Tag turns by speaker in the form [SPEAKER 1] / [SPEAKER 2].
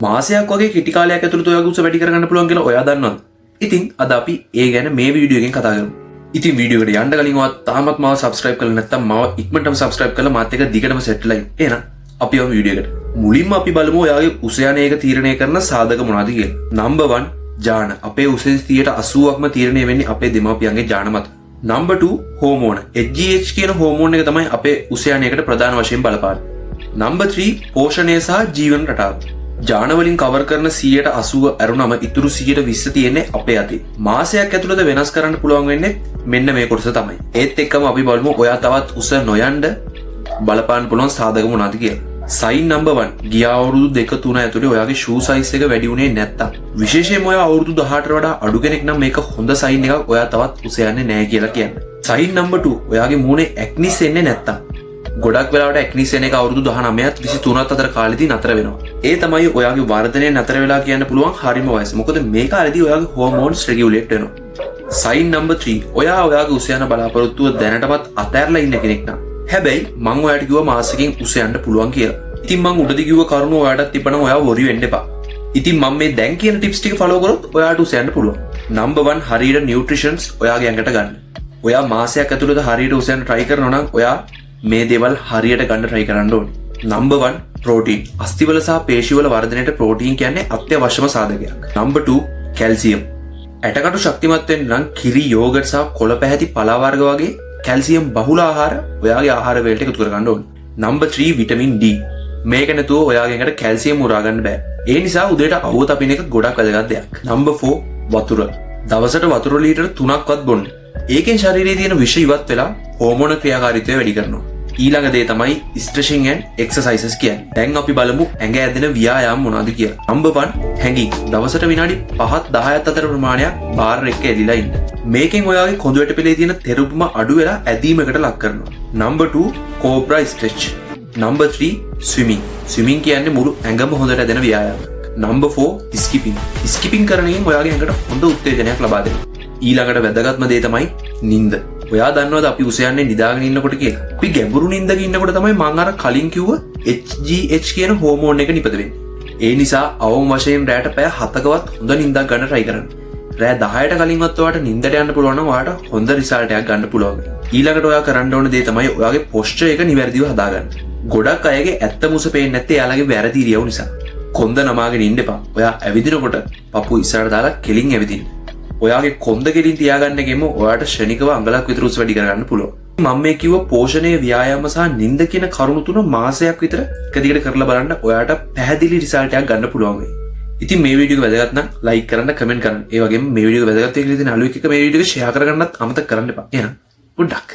[SPEAKER 1] මාසයක් වගේ කෙටි කාලයක් ඇතුළත ඔයාගේ උස වැඩි කරගන්න පුළුවන් කියලා ඔයා දන්නවද? ඉතින් අද අපි ඒ ගැන මේ වීඩියෝ එකෙන් කතා කරමු. ඉතින් වීඩියෝ එකට යන්න කලින් ඔයා තාමත් මාව subscribe කරලා නැත්නම් මාව ඉක්මනටම subscribe කරලා මාත් එක්ක දිගටම set වෙලා ඉන්න. එහෙනම් අපි යමු වීඩියෝ එකට. මුලින්ම අපි බලමු ඔයාගේ උස යන එක තීරණය කරන සාධක මොනවද කියලා. number 1 ජාන. අපේ උසෙන් 80%ක්ම තීරණය වෙන්නේ අපේ දෙමාපියන්ගේ ජාන මත. number 2 හෝමෝන. HGH කියන හෝමෝන් එක තමයි අපේ උස යන එකට ප්‍රධාන වශයෙන් බලපාන්නේ. number 3 පෝෂණය සහ ජීවන රටාව. ජාන වලින් කවර් කරන 80% අරුණම ඉතුරු 20% තියෙන්නේ අපේ අතේ. මාසයක් ඇතුළත වෙනස් කරන්න පුළුවන් වෙන්නේ මෙන්න මේ කොටස තමයි. ඒත් එක්කම අපි බලමු ඔයා තවත් උස නොයන්න බලපාන්න පුළුවන් සාධක මොනවද කියලා. සයින් number 1 ගිය අවුරුදු 2-3 ඇතුලේ ඔයාගේ ෂූ සයිස් එක වැඩි වුණේ නැත්තම් විශේෂයෙන්ම ඔයා අවුරුදු 18ට වඩා අඩු කෙනෙක් නම් මේක හොඳ සයින් එකක්. ඔයා තවත් උස යන්නේ නැහැ කියලා කියන්නේ. සයින් number 2 ඔයාගේ මූණේ ඇක්නිස් එන්නේ නැත්තම්. ගොඩක් වෙලාවට ඇක්නිස් එන එක අවුරුදු 19ත් 23ත් අතර කාලෙදී නතර වෙනවා. ඒ තමයි ඔයාගේ වර්ධනය නතර වෙලා කියන්න පුළුවන් හරිම වයස. මොකද මේ කාලෙදී ඔයාගේ හෝමෝන්ස් රෙගියුලේට් වෙනවා. සයින් number 3 ඔයාගේ උස යන බලාපොරොත්තුව දැනටමත් අතහැරලා ඉන්න කෙනෙක් නම්. හැබැයි මං ඔයාට කිව්වා මාසෙකින් උස යන්න පුළුවන් කියලා. ඉතින් මං උඩදී කිව්ව කරුණ ඔයාටත් තිබ්බනම් ඔයා වොරි වෙන්න එපා. ඉතින් මම මේ දැන් කියන ටිප්ස් ටික ෆලෝ කරොත් ඔයාට උස යන්න පුළුවන්. number 1 හරියට නියුට්‍රිෂන්ස් ඔයාගේ ඇඟට ගන්න. ඔයා මාසයක් ඇතුළත හරියට උස යන්න try කරනවා නම් ඔයා මේ දේවල් හරියට ගන්න try කරන්න ඕනේ. number 1 protein. අස්තිවල සහ පේශිවල වර්ධනයට ප්‍රෝටීන් කියන්නේ අත්‍යවශ්‍යම සාධකයක්. number 2 calcium. ඇටකටු ශක්තිමත් වෙන්න නම් කිරි, යෝගට් සහ කොළ පැහැති පලා වර්ග වගේ කැල්සියම් බහුල ආහාර ඔයාගේ ආහාර වේලට එකතු කරගන්න ඕනේ. number 3 vitamin D. මේක නැතුව ඔයාගේ ඇඟට කැල්සියම් උරා ගන්න බෑ. ඒ නිසා උදේට අවුව තපින එක ගොඩක් වැදගත් දෙයක්. number 4 වතුර. දවසට වතුර ලීටර 3ක්වත් බොන්න. ඒකෙන් ශරීරයේ තියෙන විෂ ඉවත් වෙලා හෝමෝන ක්‍රියාකාරීත්වය වැඩි කරනවා. ඊළඟ දේ තමයි ස්ට්‍රෙචින් ඇන්ඩ් එක්සර්සයිසස් කියන්නේ. දැන් අපි බලමු ඇඟ ඇදෙන ව්‍යායාම මොනවද කියලා. number 1 හැඟීම්. දවසට විනාඩි 5-10ත් අතර ප්‍රමාණයක් බාර් එක ඇදිලා ඉන්න. මේකෙන් ඔයාගේ කොඳු ඇටපිලේ තියෙන තෙරුපම අඩු වෙලා ඇදීමකට ලක් කරනවා. number 2 cobra stretch. number 3 swimming. Swimming කියන්නේ මුළු ඇඟම හොඳට ඇදෙන ව්‍යායාමයක්. number 4 ස්කිපින්. ස්කිපින් කරන එකෙන් ඔයාගේ ඇඟට හොඳ උත්තේජනයක් ලබා දෙනවා. ඊළඟට වැදගත්ම දේ තමයි නිින්ද. ඔයා දන්නවද අපි උස යන්නේ නිදාගෙන ඉන්නකොට කියලා? අපි ගැඹුරු නිින්දක ඉන්නකොට තමයි මම අර කලින් කිව්ව HGH කියන හෝමෝන් එක නිපද වෙන්නේ. ඒ නිසා අවම වශයෙන් රැට පැය 7කවත් හොඳ නිින්දක් ගන්න try කරන්න. රෑ 10ට කලින්වත් ඔයාට නිින්දට යන්න පුළුවන් නම් ඔයාට හොඳ රිසල්ට් එකක් ගන්න පුළුවන්. ඊළඟට ඔයා කරන්න ඕන දේ තමයි ඔයාගේ posture එක නිවැරදිව හදාගන්න. ගොඩක් අයගේ ඇත්ත මුස පේන්නේ නැත්තේ එයාලගේ වැරදි ඉරියව් නිසා. කොන්ද නමාගෙන ඉන්න එපා. ඔයා ඇවිදිනකොට පපුව ඉස්සරහට දාලා කෙලින් ඇවිදින්න. ඔයාගේ කොන්ද කෙලින් තියාගන්න එකෙම ඔයාට ශනිකව අඟලක් විතර උස් වැඩි කරගන්න පුළුවන්. මම මේ කිව්ව පෝෂණය, ව්‍යායාම සහ නිින්ද කියන කරුණු තුන මාසයක් විතර එක දිගට කරලා බලන්න ඔයාට පැහැදිලි රිසල්ට් එකක් ගන්න පුළුවන් වෙයි. ඉතින් මේ වීඩියෝ එක වැදගත් නම් ලයික් කරන්න, කමෙන්ට් කරන්න. ඒ වගේම මේ වීඩියෝ එක වැදගත් කියලා ඉතින් අලුත් එක මේ වීඩියෝ එක ෂෙයා කරගන්නත් අමතක කරන්න එපා. එහෙනම් good luck.